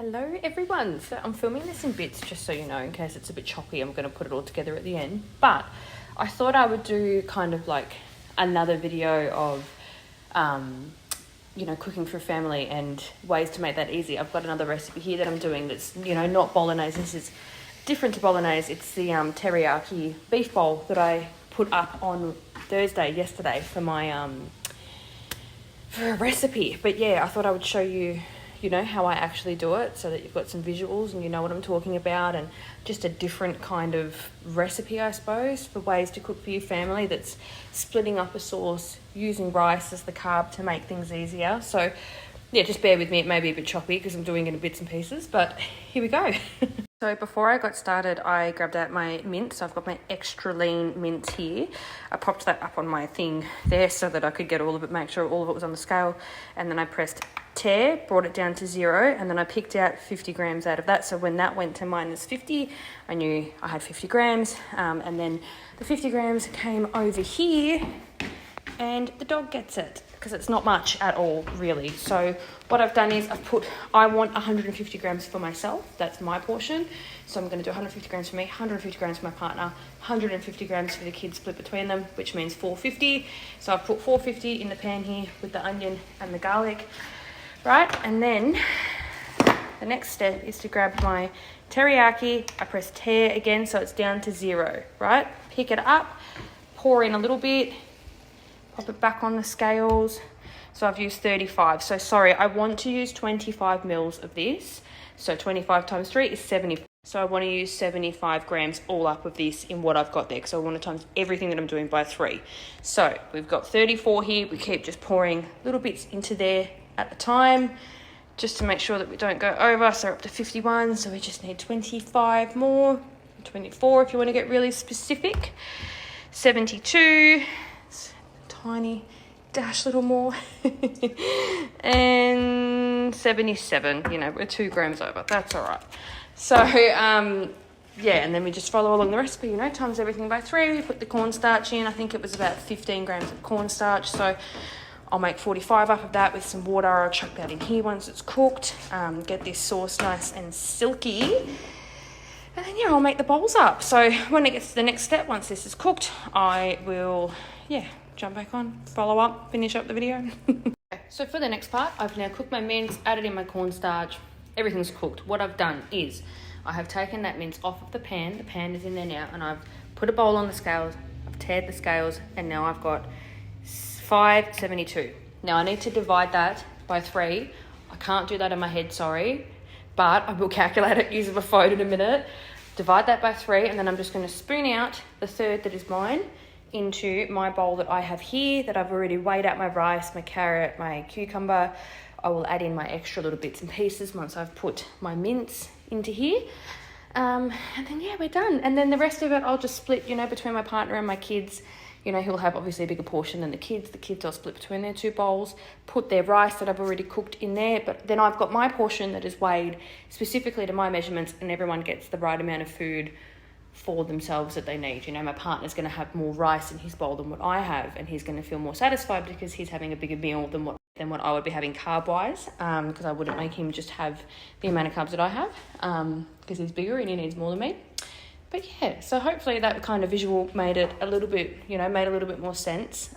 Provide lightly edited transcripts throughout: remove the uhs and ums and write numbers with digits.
Hello everyone, so I'm filming this in bits just so you know, in case it's a bit choppy. I'm going to put it all together at the end, but I thought I would do kind of like another video of cooking for family and ways to make that easy. I've got another recipe here that I'm doing that's not bolognese. This is different to bolognese. It's the teriyaki beef bowl that I put up on yesterday for my for a recipe. But yeah, I thought I would show you how I actually do it so that you've got some visuals and you know what I'm talking about, and just a different kind of recipe, I suppose, for ways to cook for your family that's splitting up a sauce, using rice as the carb to make things easier. So yeah, just bear with me. It may be a bit choppy because I'm doing it in bits and pieces, but here we go. So before I got started, I grabbed out my mince. So I've got my extra lean mince here. I popped that up on my thing there so that I could get all of it, make sure all of it was on the scale. And then I pressed tear, brought it down to 0, and then I picked out 50 grams out of that. So when that went to -50, I knew I had 50 grams. And then the 50 grams came over here and the dog gets it because it's not much at all, really. So what I've done is I want 150 grams for myself. That's my portion. So I'm going to do 150 grams for me, 150 grams for my partner, 150 grams for the kids split between them, which means 450. So I've put 450 in the pan here with the onion and the garlic, right? And then the next step is to grab my teriyaki. I press tear again so it's down to 0, right? Pick it up, pour in a little bit, pop it back on the scales. So I've used 35. So sorry, I want to use 25 mils of this. So 25 times 3 is 70. So I want to use 75 grams all up of this in what I've got there, because I want to times everything that I'm doing by 3. So we've got 34 here. We keep just pouring little bits into there at a time, just to make sure that we don't go over. So we're up to 51. So we just need 25 more, 24 if you want to get really specific. 72. Tiny dash little more. And 77, we're 2 grams over. That's all right. So yeah, and then we just follow along the recipe, times everything by 3. We put the cornstarch in. I think it was about 15 grams of cornstarch. So I'll make 45 up of that with some water. I'll chuck that in here once it's cooked. Get this sauce nice and silky. And then, I'll make the bowls up. So when it gets to the next step, once this is cooked, I will, jump back on, follow up, finish up the video. Okay, so for the next part, I've now cooked my mince, added in my cornstarch, everything's cooked. What I've done is I have taken that mince off of the pan is in there now, and I've put a bowl on the scales, I've tared the scales, and now I've got 572. Now I need to divide that by 3. I can't do that in my head, sorry, but I will calculate it using my phone in a minute. Divide that by 3, and then I'm just going to spoon out the third that is mine into my bowl that I have here, that I've already weighed out my rice, my carrot, my cucumber. I will add in my extra little bits and pieces once I've put my mince into here. And then, we're done. And then the rest of it, I'll just split, between my partner and my kids. He'll have obviously a bigger portion than the kids. The kids I'll split between their 2 bowls, put their rice that I've already cooked in there. But then I've got my portion that is weighed specifically to my measurements, and everyone gets the right amount of food for themselves that they need. My partner's going to have more rice in his bowl than what I have, and he's going to feel more satisfied because he's having a bigger meal than what I would be having carb-wise, because I wouldn't make him just have the amount of carbs that I have, because he's bigger and he needs more than me. But yeah, so hopefully that kind of visual made it a little bit, made a little bit more sense,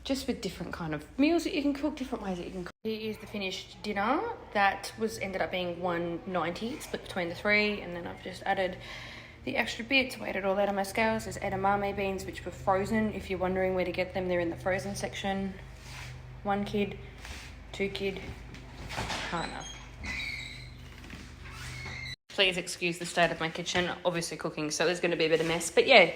just with different kind of meals that you can cook, different ways that you can cook. Here is the finished dinner. That ended up being 190, split between the 3, and then I've just added the extra bits, weighed it all out on my scales. There's edamame beans, which were frozen. If you're wondering where to get them, they're in the frozen section. 1 kid, 2 kid, partner. Please excuse the state of my kitchen, obviously cooking, so there's going to be a bit of mess. But yeah,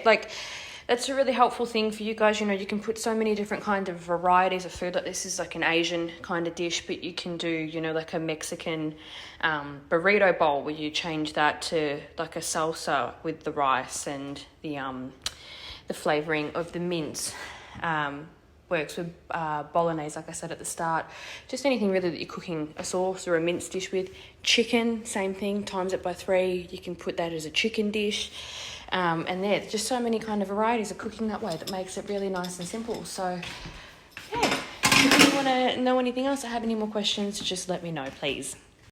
that's a really helpful thing for you guys. You can put so many different kind of varieties of food. Like this is like an Asian kind of dish, but you can do, like a Mexican burrito bowl where you change that to like a salsa with the rice and the flavoring of the mince. Works with bolognese, like I said at the start. Just anything really that you're cooking a sauce or a mince dish with. Chicken, same thing, times it by 3. You can put that as a chicken dish. And there's just so many kind of varieties of cooking that way that makes it really nice and simple. So, yeah, if you want to know anything else or have any more questions, just let me know, please.